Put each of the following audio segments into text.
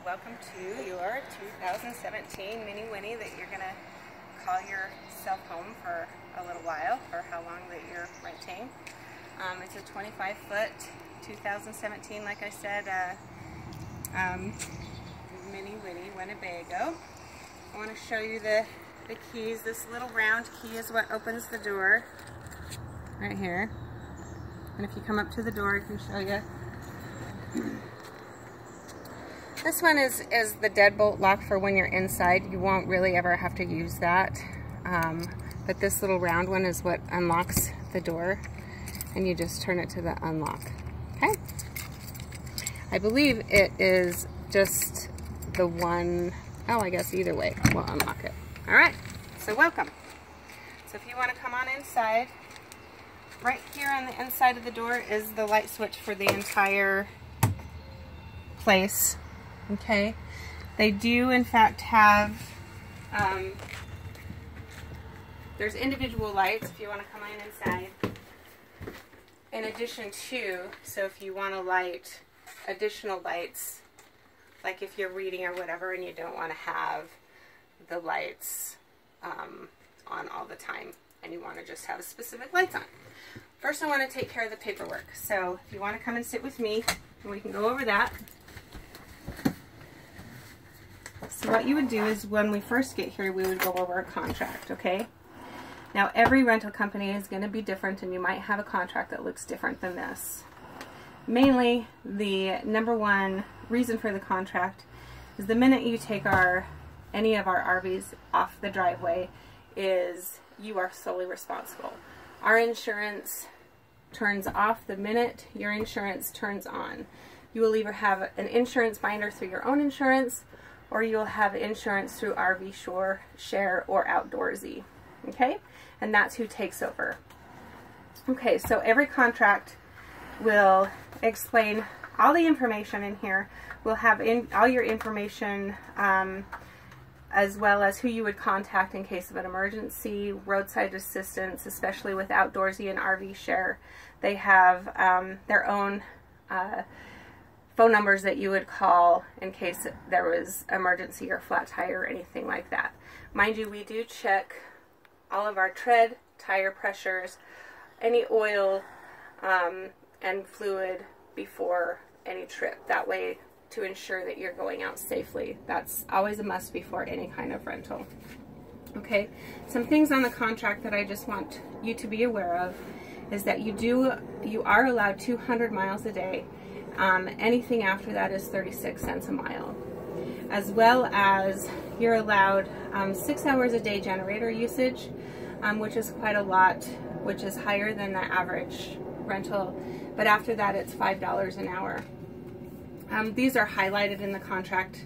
welcome to your 2017 Minnie Winnie that you're going to call yourself home for a little while, for how long that you're renting. It's a 25-foot 2017, like I said, Minnie Winnie, Winnebago. I want to show you the keys. This little round key is what opens the door right here. And if you come up to the door, I can show you. This one is the deadbolt lock for when you're inside. You won't really ever have to use that. But this little round one is what unlocks the door. And you just turn it to the unlock. Okay? I believe it is just the one, oh, I guess either way will unlock it. Alright, so welcome. So if you want to come on inside, right here on the inside of the door is the light switch for the entire place. Okay, they do in fact have, there's individual lights if you want to come on inside. In addition to, so if you want to light additional lights, like if you're reading or whatever and you don't want to have the lights on all the time and you want to just have specific lights on. First I want to take care of the paperwork. So if you want to come and sit with me, and we can go over that. So what you would do is when we first get here, we would go over a contract, okay? Now every rental company is going to be different and you might have a contract that looks different than this. Mainly, the number one reason for the contract is the minute you take any of our RVs off the driveway is you are solely responsible. Our insurance turns off the minute your insurance turns on. You will either have an insurance binder through your own insurance or you'll have insurance through RV Share or Outdoorsy. Okay? And that's who takes over. Okay, so every contract will explain all the information in here. We'll have all your information as well as who you would contact in case of an emergency, roadside assistance, especially with Outdoorsy and RV Share. They have their own phone numbers that you would call in case there was emergency or flat tire or anything like that. Mind you, we do check all of our tread, tire pressures, any oil, and fluid before any trip. That way to ensure that you're going out safely. That's always a must before any kind of rental. Okay, some things on the contract that I just want you to be aware of is that you are allowed 200 miles a day. Anything after that is 36 cents a mile. As well as you're allowed 6 hours a day generator usage, which is quite a lot, which is higher than the average rental. But after that, it's $5 an hour. These are highlighted in the contract,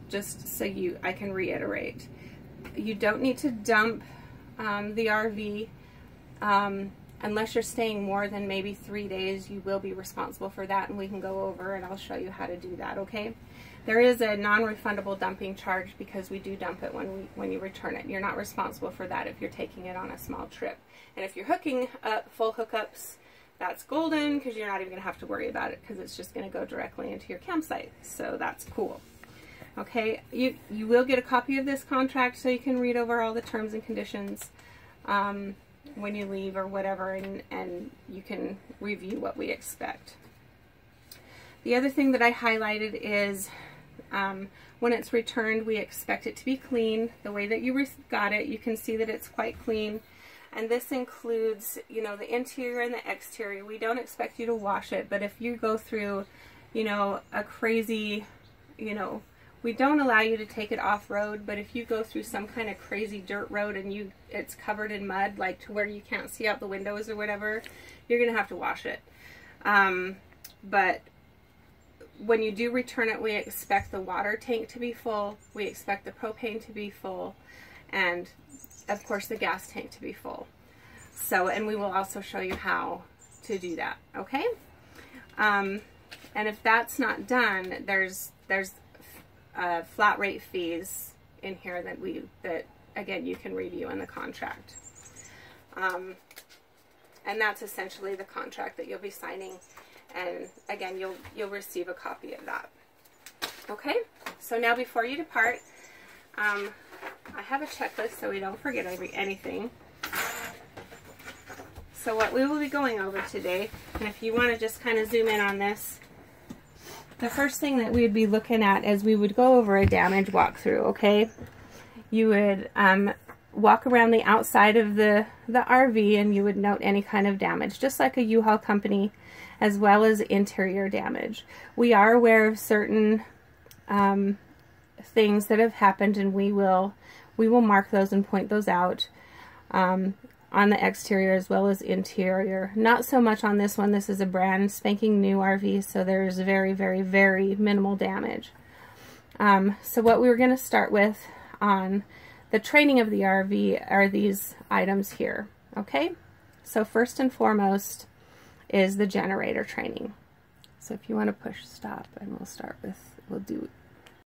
just so I can reiterate. You don't need to dump the RV unless you're staying more than maybe 3 days. You will be responsible for that, and we can go over and I'll show you how to do that, okay? There is a non-refundable dumping charge because we do dump it when you return it. You're not responsible for that if you're taking it on a small trip. And if you're hooking up full hookups, that's golden because you're not even going to have to worry about it because it's just going to go directly into your campsite. So that's cool. Okay, you will get a copy of this contract so you can read over all the terms and conditions when you leave or whatever, and you can review what we expect. The other thing that I highlighted is when it's returned, we expect it to be clean. The way that you got it, you can see that it's quite clean. And this includes, you know, the interior and the exterior. We don't expect you to wash it, but if you go through, you know, a crazy, you know, we don't allow you to take it off-road, but if you go through some kind of crazy dirt road and it's covered in mud, like to where you can't see out the windows or whatever, you're going to have to wash it. But when you do return it, we expect the water tank to be full, we expect the propane to be full, and of course the gas tank to be full. So, and we will also show you how to do that, okay? And if that's not done, there's flat rate fees in here that again you can review in the contract. And that's essentially the contract that you'll be signing, and again you'll receive a copy of that. Okay, so now before you depart, I have a checklist so we don't forget anything. So what we will be going over today, and if you want to just kind of zoom in on this, the first thing that we would be looking at is we would go over a damage walkthrough, okay? You would walk around the outside of the RV and you would note any kind of damage, just like a U-Haul company, as well as interior damage. We are aware of certain things that have happened, and we will mark those and point those out on the exterior as well as interior. Not so much on this one. This is a brand spanking new RV, so there's very, very, very minimal damage. So what we were going to start with on the training of the RV are these items here. Okay, so first and foremost is the generator training. So if you want to push stop, and we'll